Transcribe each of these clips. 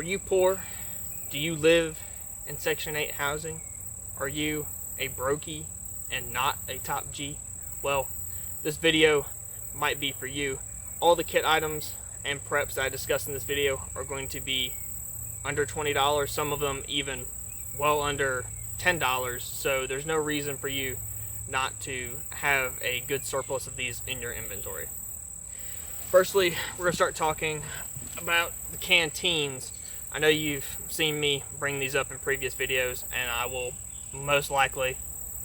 Are you poor? Do you live in Section 8 housing? Are you a brokey and not a top G? Well, this video might be for you. All the kit items and preps that I discussed in this video are going to be under $20, some of them even well under $10, so there's no reason for you not to have a good surplus of these in your inventory. Firstly, we're going to start talking about the Canteens. I know you've seen me bring these up in previous videos, and I will most likely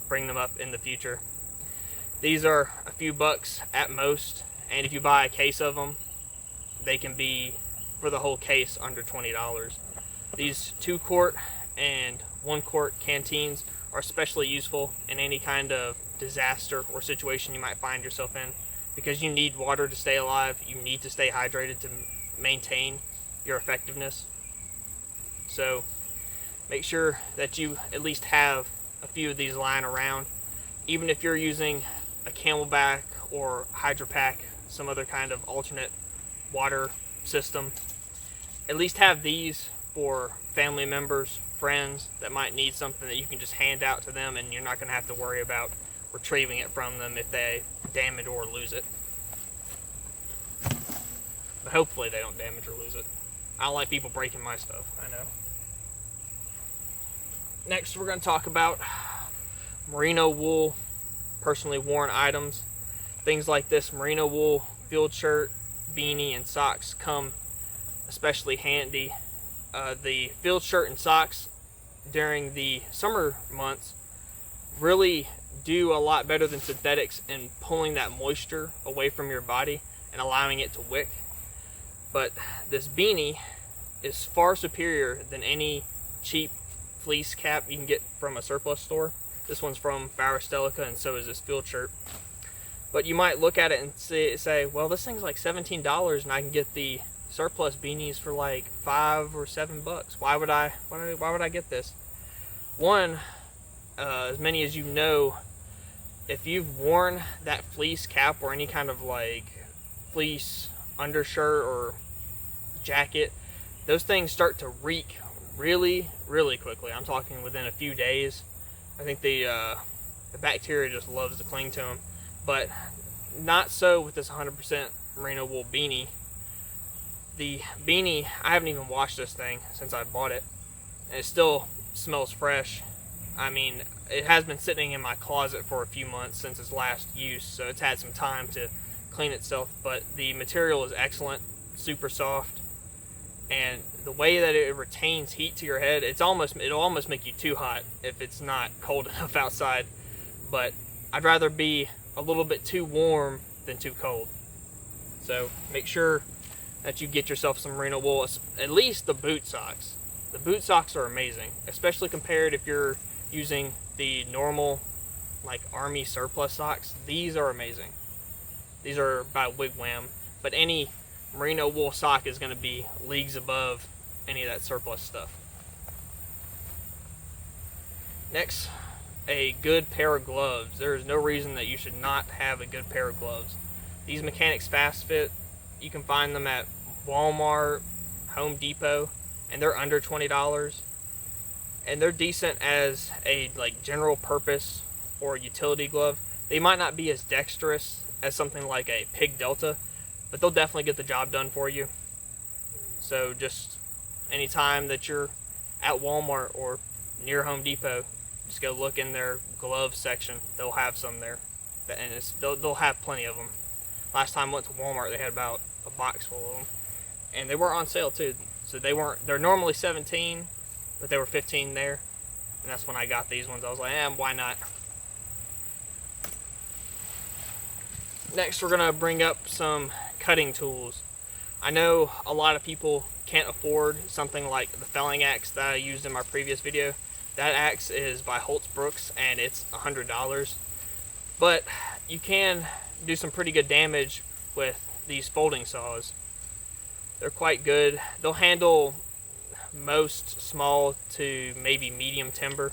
bring them up in the future. These are a few bucks at most, and if you buy a case of them, they can be, for the whole case, under $20. These 2-quart and 1-quart Canteens are especially useful in any kind of disaster or situation you might find yourself in, because you need water to stay alive. You need to stay hydrated to maintain your effectiveness. So make sure that you at least have a few of these lying around. Even if you're using a Camelback or Hydro Pack, some other kind of alternate water system, at least have these for family members, friends that might need something that you can just hand out to them, and you're not going to have to worry about retrieving it from them if they damage or lose it. But hopefully they don't damage or lose it. I don't like people breaking my stuff, I know. Next, we're going to talk about merino wool, personally worn items. Things like this merino wool field shirt, beanie, and socks come especially handy. The field shirt and socks during the summer months really do a lot better than synthetics in pulling that moisture away from your body and allowing it to wick. But this beanie is far superior than any cheap fleece cap you can get from a surplus store. This one's from Baristelica, and so is this field shirt. But you might look at it and say, well, this thing's like $17 and I can get the surplus beanies for like $5 or $7. Why would I get this? One, as many as you know, if you've worn that fleece cap or any kind of like fleece undershirt or jacket, those things start to reek really quickly. I'm talking within a few days. I think the bacteria just loves to cling to them. But not so with this 100% merino wool beanie. The beanie, I haven't even washed this thing since I bought it, and it still smells fresh. I mean, it has been sitting in my closet for a few months since its last use, so it's had some time to clean itself, but the material is excellent, super soft, and the way that it retains heat to your head, it'll almost make you too hot if it's not cold enough outside. But I'd rather be a little bit too warm than too cold. So make sure that you get yourself some merino wool, at least the boot socks. The boot socks are amazing, especially compared if you're using the normal like army surplus socks. These are amazing. These are by Wigwam, but any merino wool sock is going to be leagues above any of that surplus stuff. Next, a good pair of gloves. There is no reason that you should not have a good pair of gloves. These Mechanics Fast Fit, you can find them at Walmart, Home Depot, and they're under $20. And they're decent as a like general purpose or utility glove. They might not be as dexterous as something like a Pig Delta, but they'll definitely get the job done for you. So just anytime that you're at Walmart or near Home Depot, just go look in their glove section. They'll have some there, and they'll have plenty of them. Last time I went to Walmart, they had about a box full of them, and they were on sale too. So they're normally $17, but they were $15 there, and that's when I got these ones. I was like, why not? Next, we're gonna bring up some cutting tools. I know a lot of people can't afford something like the felling axe that I used in my previous video. That axe is by Holtz Brooks, and it's $100. But you can do some pretty good damage with these folding saws. They're quite good. They'll handle most small to maybe medium timber.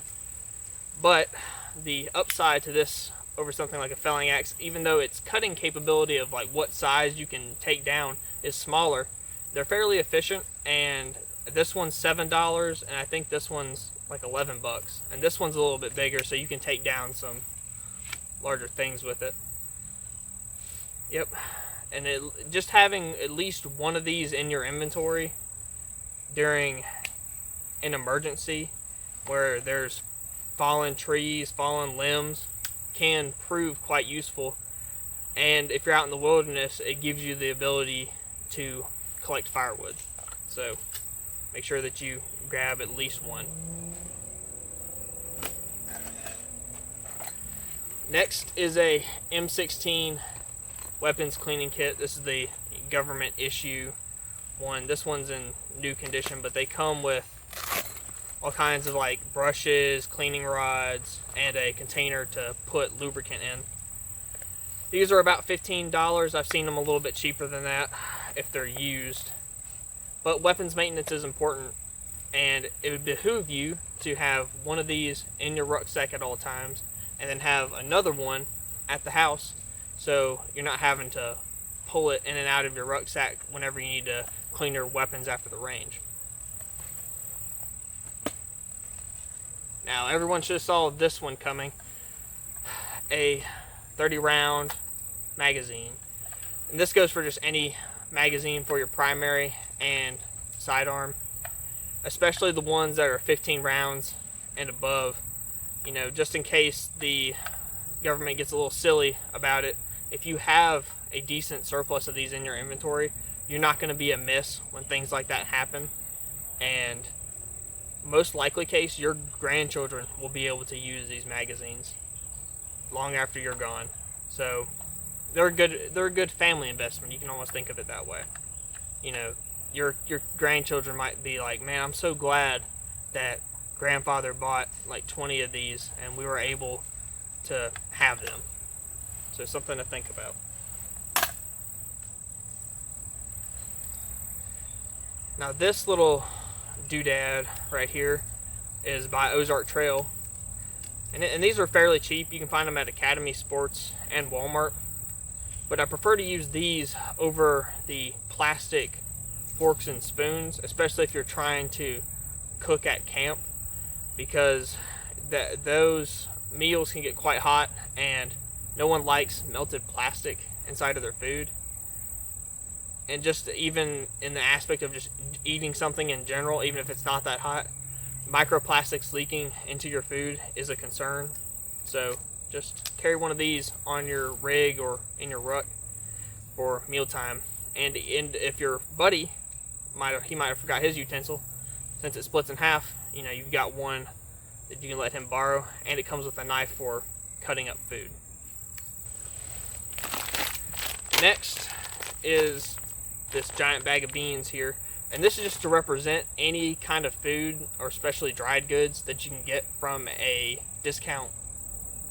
But the upside to this over something like a felling axe, even though its cutting capability of like what size you can take down is smaller, they're fairly efficient, and This one's $7, and I think this one's like $11. And this one's a little bit bigger, so you can take down some larger things with it. Yep. And just having at least one of these in your inventory during an emergency where there's fallen trees, fallen limbs, can prove quite useful. And if you're out in the wilderness, it gives you the ability to collect firewood. So make sure that you grab at least one. Next is a M16 weapons cleaning kit. This is the government issue one. This one's in new condition, but they come with all kinds of like brushes, cleaning rods, and a container to put lubricant in. These are about $15. I've seen them a little bit cheaper than that if they're used. But weapons maintenance is important, and it would behoove you to have one of these in your rucksack at all times, and then have another one at the house, so you're not having to pull it in and out of your rucksack whenever you need to clean your weapons after the range. Now, everyone should have saw this one coming. A 30 round magazine. And this goes for just any magazine for your primary and sidearm, especially the ones that are 15 rounds and above. You know, just in case the government gets a little silly about it, if you have a decent surplus of these in your inventory, you're not going to be amiss when things like that happen. And most likely case, your grandchildren will be able to use these magazines long after you're gone. So they're a good family investment. You can almost think of it that way. You know, your grandchildren might be like, man, I'm so glad that grandfather bought like 20 of these and we were able to have them. So something to think about. Now this little doodad right here is by Ozark Trail, and these are fairly cheap. You can find them at Academy Sports and Walmart, but I prefer to use these over the plastic forks and spoons, especially if you're trying to cook at camp, because those meals can get quite hot, and no one likes melted plastic inside of their food. And just even in the aspect of just eating something in general, even if it's not that hot, microplastics leaking into your food is a concern. So just carry one of these on your rig or in your ruck for mealtime. And if your buddy might have forgot his utensil, since it splits in half, you know, you've got one that you can let him borrow, and it comes with a knife for cutting up food. Next is this giant bag of beans here, and this is just to represent any kind of food or especially dried goods that you can get from a discount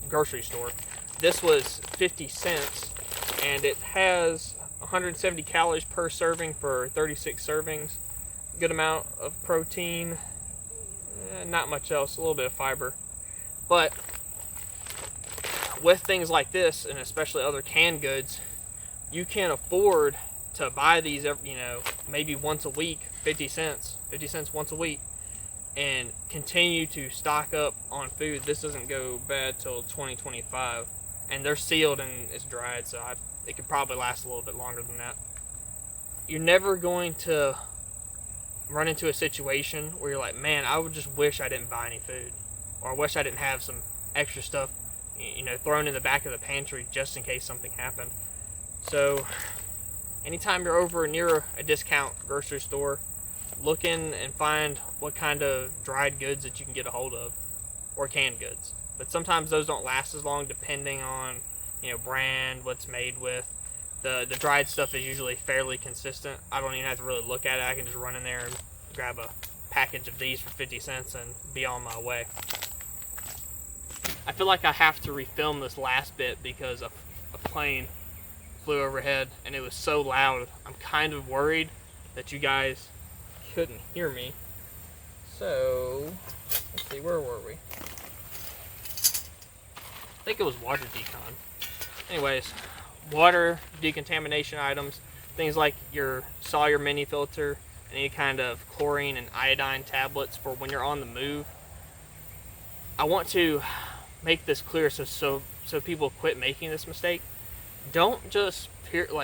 grocery store. This was 50 cents, and it has 170 calories per serving for 36 servings. Good amount of protein, not much else, a little bit of fiber. But with things like this, and especially other canned goods, you can afford to buy these, you know, maybe once a week, 50 cents once a week, and continue to stock up on food. This doesn't go bad till 2025, and they're sealed and it's dried, so it could probably last a little bit longer than that. You're never going to run into a situation where you're like, man, I would just wish I didn't buy any food, or I wish I didn't have some extra stuff, you know, thrown in the back of the pantry just in case something happened. So anytime you're over near a discount grocery store, look in and find what kind of dried goods that you can get a hold of, or canned goods. But sometimes those don't last as long depending on, you know, brand, what's made with. The dried stuff is usually fairly consistent. I don't even have to really look at it. I can just run in there and grab a package of these for 50 cents and be on my way. I feel like I have to refilm this last bit because a plane flew overhead and it was so loud. I'm kind of worried that you guys couldn't hear me. So, let's see, where were we? I think it was water decon. Anyways, water decontamination items, things like your Sawyer mini filter any kind of chlorine and iodine tablets for when you're on the move. I want to make this clear so people quit making this mistake. Don't just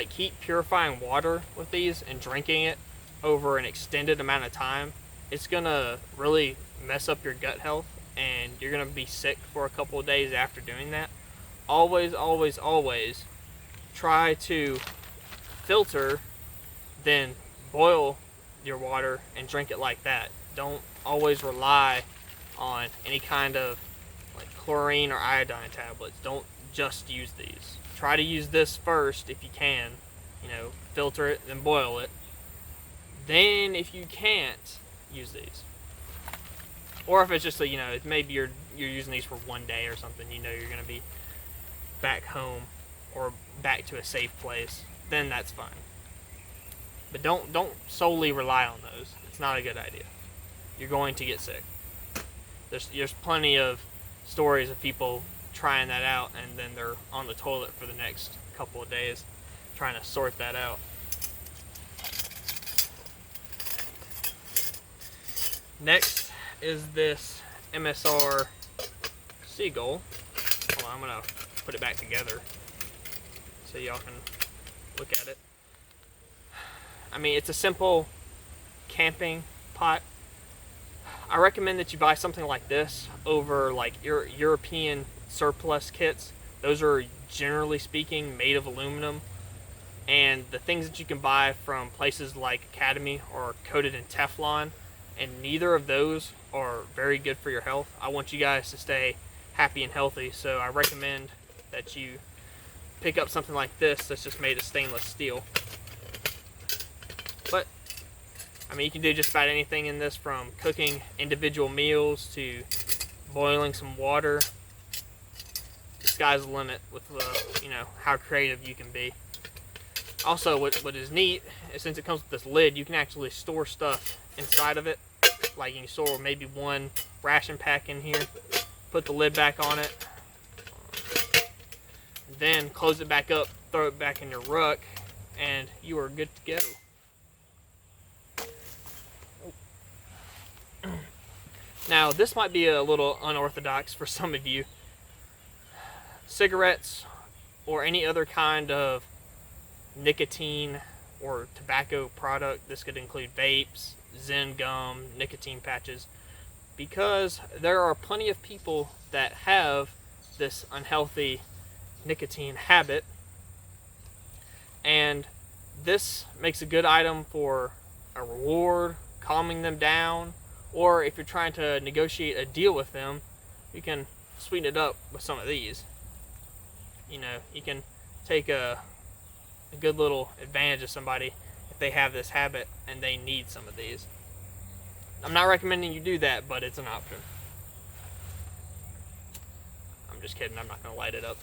keep purifying water with these and drinking it over an extended amount of time. It's gonna really mess up your gut health, and you're gonna be sick for a couple of days after doing that. Always, always, always try to filter, then boil your water and drink it like that. Don't always rely on any kind of like chlorine or iodine tablets. Don't just use these. Try to use this first if you can. Filter it, then boil it. Then if you can't, use these. Or if it's just maybe you're using these for one day or something, you're gonna be back home or back to a safe place, then that's fine. But don't solely rely on those. It's not a good idea. You're going to get sick. There's plenty of stories of people trying that out and then they're on the toilet for the next couple of days trying to sort that out. Next is this MSR Seagull. Hold on, I'm gonna put it back together so y'all can look at it. I mean, it's a simple camping pot. I recommend that you buy something like this over like your European surplus kits. Those are generally speaking made of aluminum, and the things that you can buy from places like Academy are coated in Teflon, and neither of those are very good for your health. I want you guys to stay happy and healthy, so I recommend that you pick up something like this that's just made of stainless steel. But I mean, you can do just about anything in this, from cooking individual meals to boiling some water. The sky's the limit with how creative you can be. Also, what is neat is since it comes with this lid, you can actually store stuff inside of it. Like you can store maybe one ration pack in here, put the lid back on it, then close it back up, throw it back in your ruck, and you are good to go. Now, this might be a little unorthodox for some of you. Cigarettes or any other kind of nicotine or tobacco product, this could include vapes, Zen gum, nicotine patches, because there are plenty of people that have this unhealthy nicotine habit, and this makes a good item for a reward, calming them down, or if you're trying to negotiate a deal with them, you can sweeten it up with some of these. You can take a good little advantage of somebody if they have this habit and they need some of these. I'm not recommending you do that, but it's an option. I'm just kidding, I'm not going to light it up.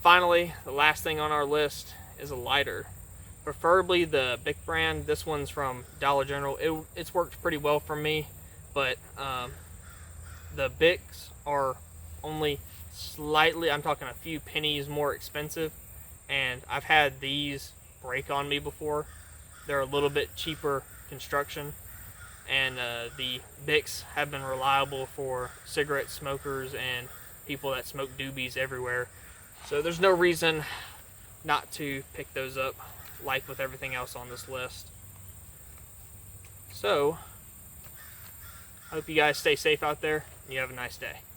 Finally, the last thing on our list is a lighter. Preferably the Bic brand. This one's from Dollar General. It's worked pretty well for me, but the Bics are only slightly, I'm talking a few pennies more expensive, and I've had these break on me before. They're a little bit cheaper construction, and the Bics have been reliable for cigarette smokers and people that smoke doobies everywhere. So there's no reason not to pick those up, like with everything else on this list. So, I hope you guys stay safe out there, and you have a nice day.